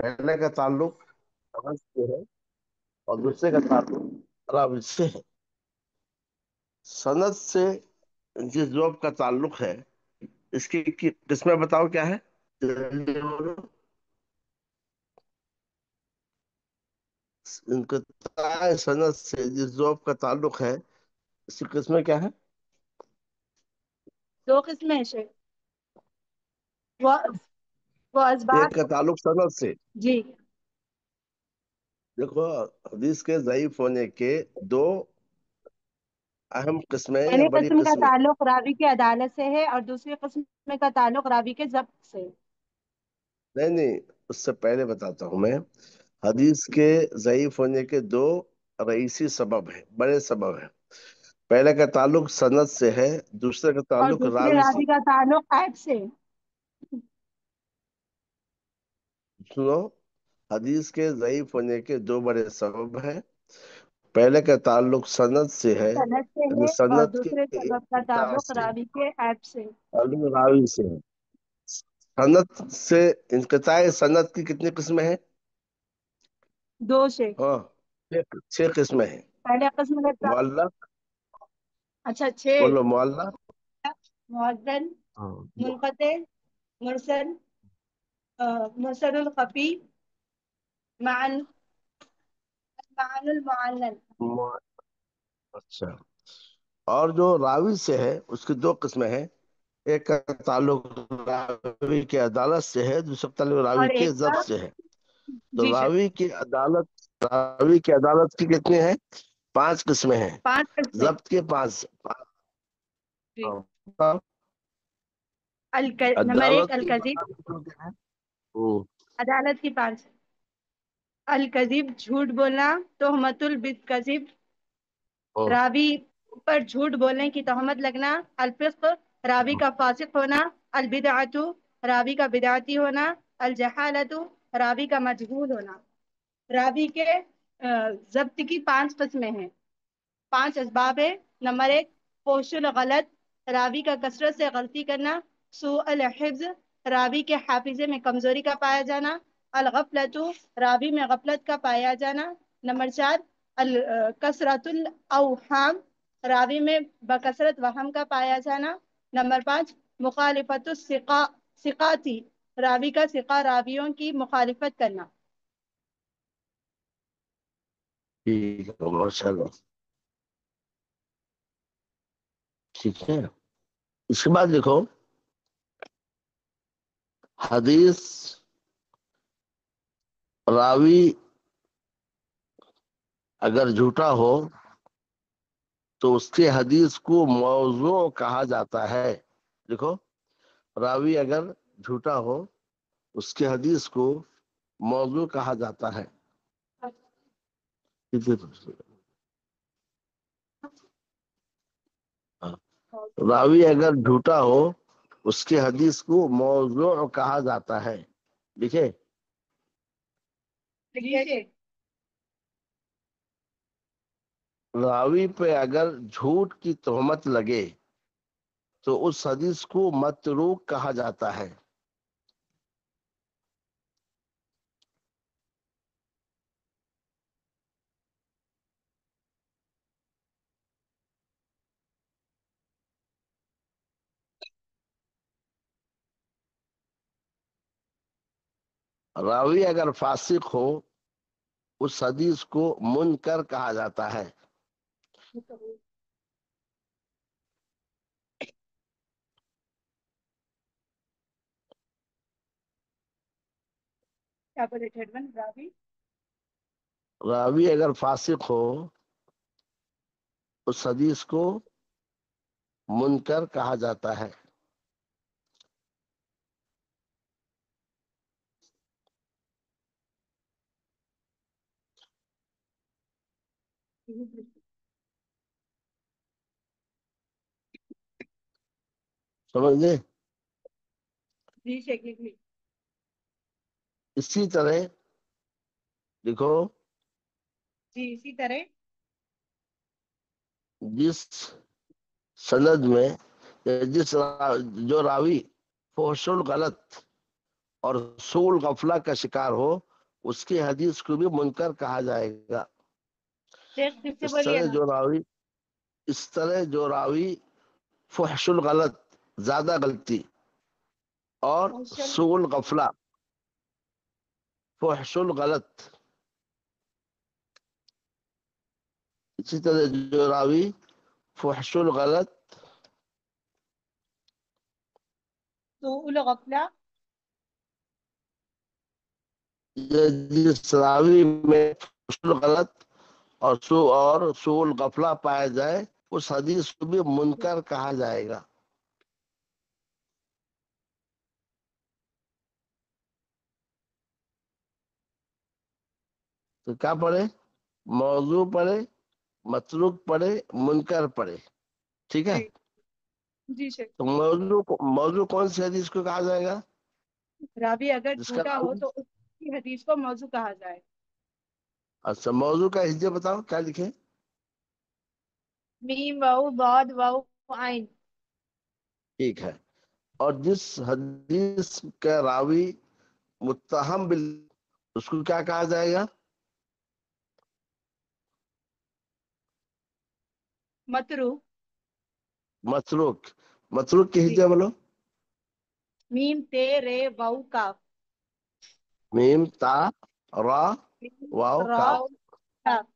पहले का ताल्लुक सनद से है और दूसरे का ताल्लुक रावी से है। सनद से जिस जॉब का ताल्लुक है, इसकी किस्में बताओ क्या है। जल्दी बोलो। इनक़िताए सनद से जिस जॉब का ताल्लुक है, इसकी किस्में क्या है। दो किस्में हैं शेख। वो वो एक असबाब। का ताल्लुक सनद से। जी। देखो, हदीस के ज़ईफ होने के दो अहम किस्में या पहली बड़ी किस्म का किस्में। ताल्लुक रावी की अदालत से है और दूसरी किस्म का ताल्लुक रावी के जब्त से है। नहीं नहीं, उससे पहले बताता हूं मैं। हदीस के ज़ईफ होने के दो रईसी सबब है, बड़े सबब है। पहले का ताल्लुक सनद से है, दूसरे का और ताल्लुक दूसरे रावी से। रावी का ताल्लुक ऐप से है। सुनो, हदीस के ज़ईफ होने के दो बड़े सबब हैं। पहले का ताल्लुक सनद से है, सनद से यानी है और सनद के दूसरे सबब का इत्ता ताल्लुक से, रावी के ऐप से। ताल्लुक रावी से है। सनद से इंक़िताए सनद की कितनी किस्में हैं। दो शेख। हाँ, छह किस्में हैं। पहले किस्म का। मुअल्लक़। अच्छा, छह। बोलो मुअल्लक़। मुअद्दल, हाँ, मुनक़ते, मुरसल, मुरसलुल खफी, माअन, माअनुल मुअल्लल। मु- अच्छा। और जो रावी से है उसकी दो किस्में हैं। एक का ताल्लुक रावी की अदालत से है, दूसरा ताल्लुक रावी और के एक जब्त का। से है। तो जी शेख। रावी की अदालत की कितनी है। पांच किस्में हैं। पांच किस्में। जब्त के पांच। जी। हाँ, नंबर एक अदालत की अल-कज़िब। पांच किस्में क्या है। हम्म, अदालत की पांच। अल-कज़िब, झूठ बोलना। तोहमतुल बिल-कज़िब, हम्म, रावी पर झूठ बोलने की तहमत लगना। अल-फिस्क, रावी का फासिक होना। अल-बिदअतु, रावी का बिदअती होना। अल-जहालतु, रावी का मजहूल होना। रावी के जब्त की पांच किस्में हैं। पांच असबाब है। नंबर एक, पोशुल गलत, रावी का कसरत से गलती करना। सुअल हिफ्ज, रावी के हाफिजे में कमजोरी का पाया जाना। अल गफलतु, रावी में गफलत का पाया जाना। नंबर चार, अल कसरतुल अवहाम, रावी में बकसरत वहम का पाया जाना। नंबर पाँच, मुखालिफतु सिका, सिकाती, रावी का सिका रावियों की मुखालिफत करना। ठीक है, माशाल्लाह। ठीक है, इसके बाद देखो, हदीस रावी अगर झूठा हो तो उसके हदीस को मौजू कहा जाता है। देखो, रावी अगर झूठा हो, उसके हदीस को मौजू कहा जाता है। हाँ, रावी अगर झूठा हो, उसके हदीस को मौजू कहा जाता है। देखिए, लिखिए। रावी पे अगर झूठ की तोहमत लगे तो उस हदीस को मतरूक कहा जाता है। रावी अगर फासिक हो, उस हदीस को मुनकर कहा जाता है। क्या बोले ठेडवन? रावी। रावी अगर फासिक हो, उस हदीस को मुनकर कहा जाता है। समझ गए। जी शेख, लिख ली। इसी तरह देखो, जी, इसी तरह। जिस सनद में या जो रावी फोशुल गलत और सूल गफला का शिकार हो, اس کی حدیث کو بھی منکر کہا جائے گا. شیخ پھر سے اس بولیے طرح نا. جو راوی فحش الغلط، زیادہ غلطی، اور فحشل سوء الغفلہ، فحش الغلط، اسی طرح جو راوی فحش الغلط، سوء الغفلہ. جس راوی میں فحش الغلط اور سوء الغفلہ پایا جائے، اس حدیث کو بھی منکر کہا جائے گا. تو کیا پڑھے؟ موضوع پڑھے، متروک پڑھے، منکر پڑھے. ٹھیک ہے. جی جی شیخ. تو موضوع کون سی حدیث کو کہا جائے گا؟ راوی اگر جس کا جھوٹا ہو راوی. تو اس کی حدیث کو موضوع کہا جائے. اچھا، موضوع کا حصہ بتاؤ کیا لکھے. میم واؤ ضاد واؤ عین. ٹھیک ہے. اور جس حدیث کا راوی متہم اس کو کیا کہا جائے گا؟ متروک. متروک. متروک کی جی. حجہ بولو. میم تے رے واؤ کاف. میم تا را میم واو را کاف. کاف.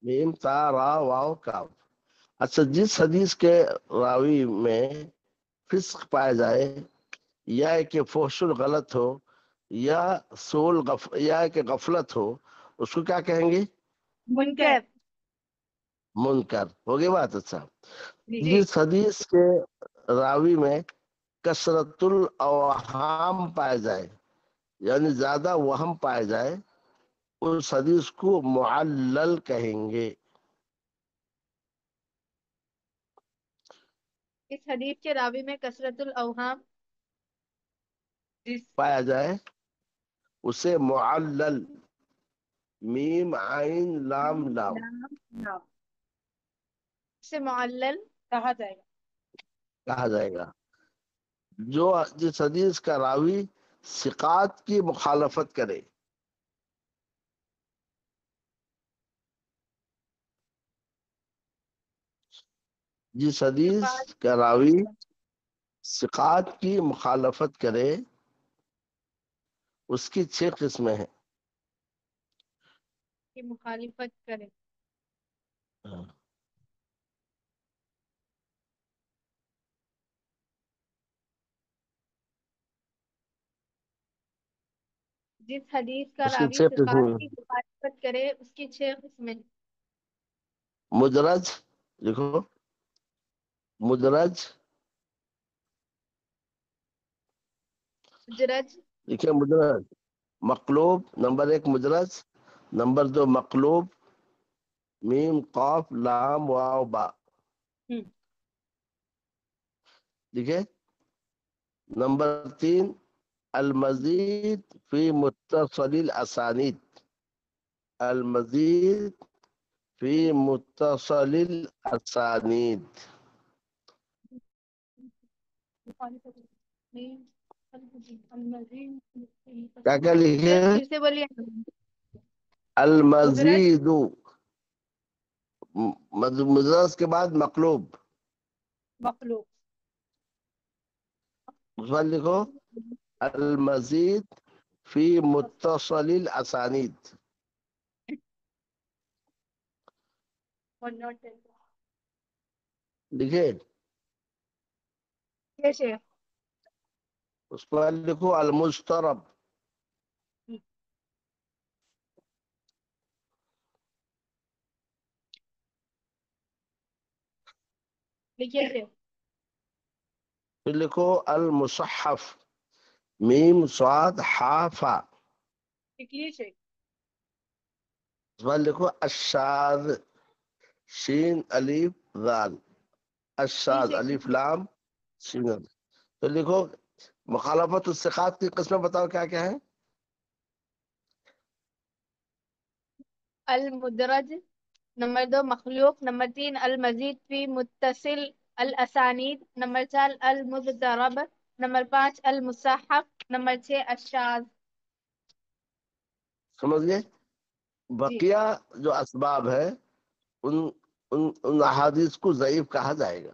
میم تا را واو کاف. اچھا، جس حدیث کے راوی میں فسق پایا جائے، یا کہ فحش الغلط ہو، یا یا کہ غفلت ہو، اس کو کیا کہیں گے؟ منکر. منکر. ہو گئی بات. اچھا، جی. جس حدیث کے راوی میں کثرت الاوہام پائے جائے، یعنی زیادہ وہم پائے جائے، اس حدیث کو معلل کہیں گے. اس حدیث کے راوی میں کثرت الاوہام جس پایا جائے اسے معلل، میم عین لام لام لام لام سے معلل کہا جائے گا. کہا جائے گا. جس حدیث کا راوی ثقات کی مخالفت کرے، جس حدیث صفات کا راوی ثقات کی مخالفت کرے، اس کی 6 قسمیں ہیں. کی مخالفت کرے. جس حدیث کا اس کی راوی 6 ثقات قسمیں. کی مخالفت کرے اس کی 6 قسمیں. مدرج لکھو. مدرج جرج. دیکھیے، مدرج. مقلوب نمبر 1 مدرج، نمبر 2 مقلوب، میم قاف لام واو با. دیکھیے، نمبر 3 المزید فی متصل الاسانید. المزید فی متصل الاسانید. کیا کیا لکھے شیخ ہیں؟ پھر سے بولیے. مدرج المزید، مدرج کے بعد مقلوب. مخلوق. اس بعد لکھو المزید فی متصل الاسانید. لکھے. شیخ. اس کے بعد لکھو المجترب. لکھیے شیخ. پھر لکھو المصحف، میم صاد حا فا. لکھیے شیخ. اس بعد لکھو الشاذ، شین الف ذال. جی الشاذ شیخ. الف لام شین. تو لکھو مخالفت الثقات کی قسمیں بتاؤ کیا کیا ہے. المدرج. نمبر 2 مخلوق. نمبر 3 المزید فی متصل الاسانید. نمبر 4 المضطرب. نمبر 5 المصحف. نمبر 6 الشاذ. समझ गए। जी बकिया जो असबाब है उन उन अहादीस को ज़ईफ कहा जाएगा।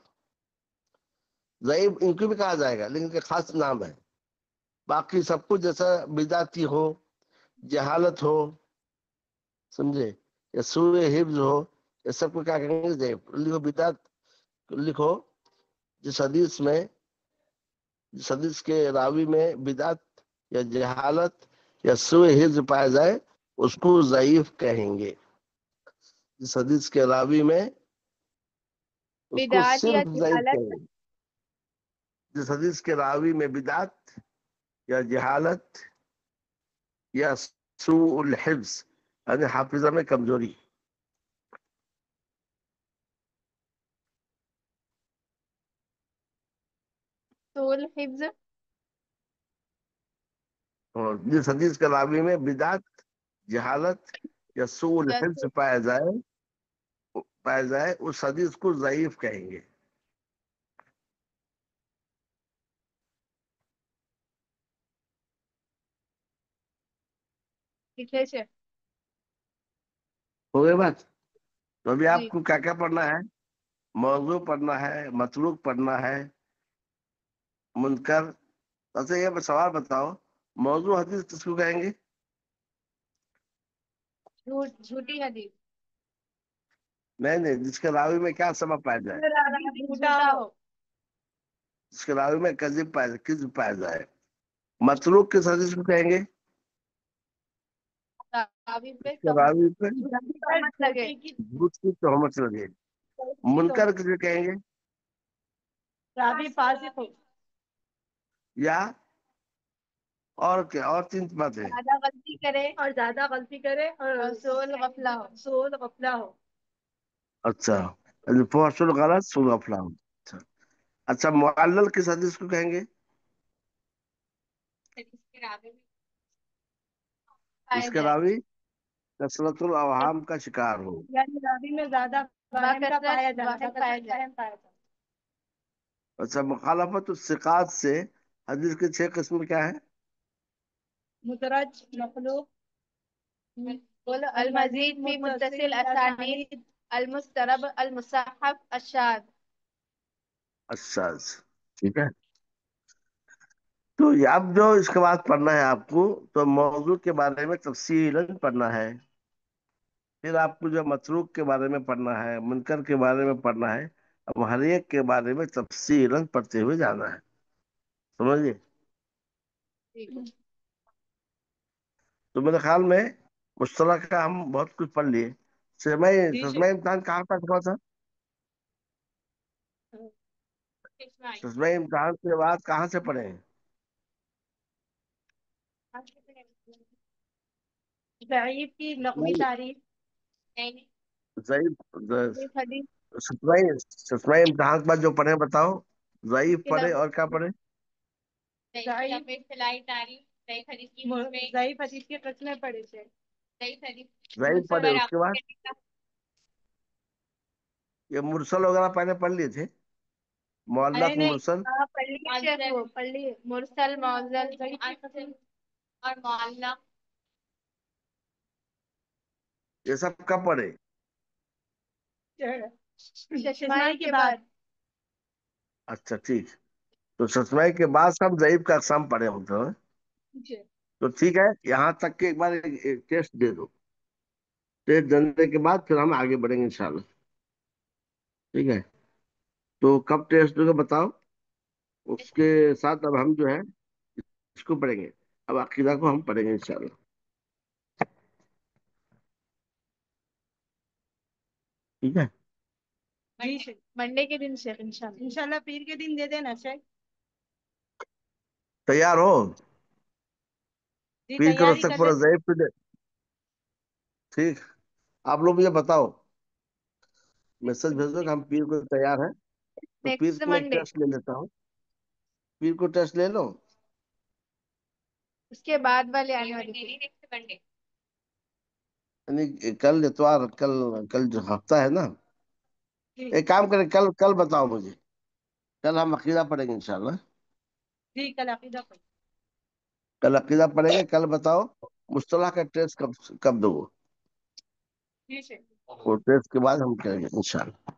ज़ईफ इनको भी कहा जाएगा, लेकिन इनका खास नाम है। बाकी सब कुछ जैसा बिदाती हो, जहालत हो, समझे, या सूए हिफ्ज हो, ये सब को क्या कहेंगे? ज़ईफ। लिखो बिदात, लिखो जिस हदीस के रावी में बिदात या जहालत या सूए हिफ्ज पाया जाए उसको ज़ईफ कहेंगे। जिस हदीस के रावी में, उसको बिदात या सिर्फ ज़ईफ जहालत। कहेंगे। जिस हदीस के रावी में बिदात या जहालत या सूउल हिफ्ज, यानी हाफिजा में कमजोरी, सूल हिफ्ज। और जिस हदीस के रावी में बिदात, जहालत या सूउल हिफ्ज जैसे पाया जाए उस हदीस को ज़ईफ कहेंगे। लिखे से। हो गई बात। तो अभी जी आपको क्या क्या पढ़ना है? मौजू पढ़ना है, मतलूक पढ़ना है, मुनकर। अच्छा ये सवाल बताओ, मौजू हदीस किसको कहेंगे? झूठी हदीस। नहीं नहीं, जिसके रावी में क्या सबब पाया जाए, झूठा हो। जिसके रावी में किज़्ब पाया जाए। मतलूक किस हदीस को कहेंगे? रावी पे जिसके रावी पे तहमत लगे। झूठ की तहमत लगे। मुनकर किसे कहेंगे? रावी फासिक हो। या और क्या, और तीन बातें। ज्यादा गलती करे और सोल गफला हो। अच्छा, फहशुल गलत सुल अफलाम। अच्छा अच्छा, मुअल्लल किस हदीस को कहेंगे? इसके रावी में पाया जिसके जाए। रावी कसरतुल अवहाम का शिकार हो। यानी रावी में ज्यादा वहम का पाया जाता है। अच्छा, मुखालफत सिकात से हदीस के 6 किस्म क्या है? मुतरज मखलूक। बोलो अल मजीद फी मुत्तसिल असानीद अल मुस्तरब अल मुसहहफ अशाद। अच्छा अच्छा, ठीक है। तो ये अब जो इसके बाद पढ़ना है आपको, तो मौजू के बारे में तफसीलन पढ़ना है। फिर आपको जो मतरूक के बारे में पढ़ना है, मुनकर के बारे में पढ़ना है। अब हर एक के बारे में तफसीलन पढ़ते हुए जाना है, समझिए। तो मेरे ख्याल में मुश्तला का हम बहुत कुछ पढ़ लिए। समय समय इम्तहान कहाँ तक हुआ था? समय इम्तहान के बाद कहाँ से पढ़े हैं? ज़ईफ की नकवी नहीं, तारीफ। नहीं ज़ईफ नहीं हदीस। सतवाई सतवाई इम्तहान के बाद जो पढ़े बताओ। ज़ईफ इसके पढ़े अलावा और क्या पढ़े? ज़ईफ हदीस के किस्में पढ़े थे। ज़ईफ हदीस ज़ईफ मुरसल पढ़े, और उसके बाद ये मुरसल वगैरह पहले पढ़ लिए थे। अरे मुअल्लक नहीं। मुरसल हाँ पढ़ लिए शेख, वो पढ़ लिए मुरसल मौजल और मुअल्लक़। ये सब कब पढ़े? शशमाई के बाद। अच्छा ठीक। तो सतवाई के बाद सब ज़ईफ का अक़साम पढ़े होते हैं। तो ठीक है, यहाँ तक के एक बार एक टेस्ट दे दो। टेस्ट देने के बाद फिर हम आगे बढ़ेंगे इंशाल्लाह। ठीक है, तो कब टेस्ट दोगे बताओ। उसके साथ अब हम जो है इसको पढ़ेंगे। अब अकीदा को हम पढ़ेंगे इंशाल्लाह। ठीक है। जी शेख, मंडे के दिन शेख, इंशाल्लाह। इंशाल्लाह पीर के दिन दे देना शेख। तैयार हो? जी पीर के रोज तैयारी तक कर पूरा ले। ज़ईफ पे ठीक। आप लोग मुझे बताओ, मैसेज भेजो कि हम पीर को तैयार हैं। तो पीर नेक्स्ट में एक मंडे। टेस्ट ले लेता हूँ। पीर को टेस्ट ले लो। उसके बाद वाले आने वाले नेक्स्ट मंडे। यानी कल इतवार, कल कल जो हफ्ता है ना। जी एक काम करें, कल कल बताओ मुझे। कल हम अकीदा पढ़ेंगे इंशाल्लाह। जी कल अकीदा पर। कल अकीदा पढ़ेंगे, कल बताओ। مصطلح کا ٹیسٹ کب دو؟ ٹھیک ہے، وہ ٹیسٹ کے بعد ہم کریں گے انشاءاللہ.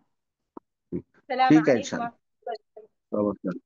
السلام ٹھیک ہے علیکم انشاءاللہ. ورحمۃ اللہ. تو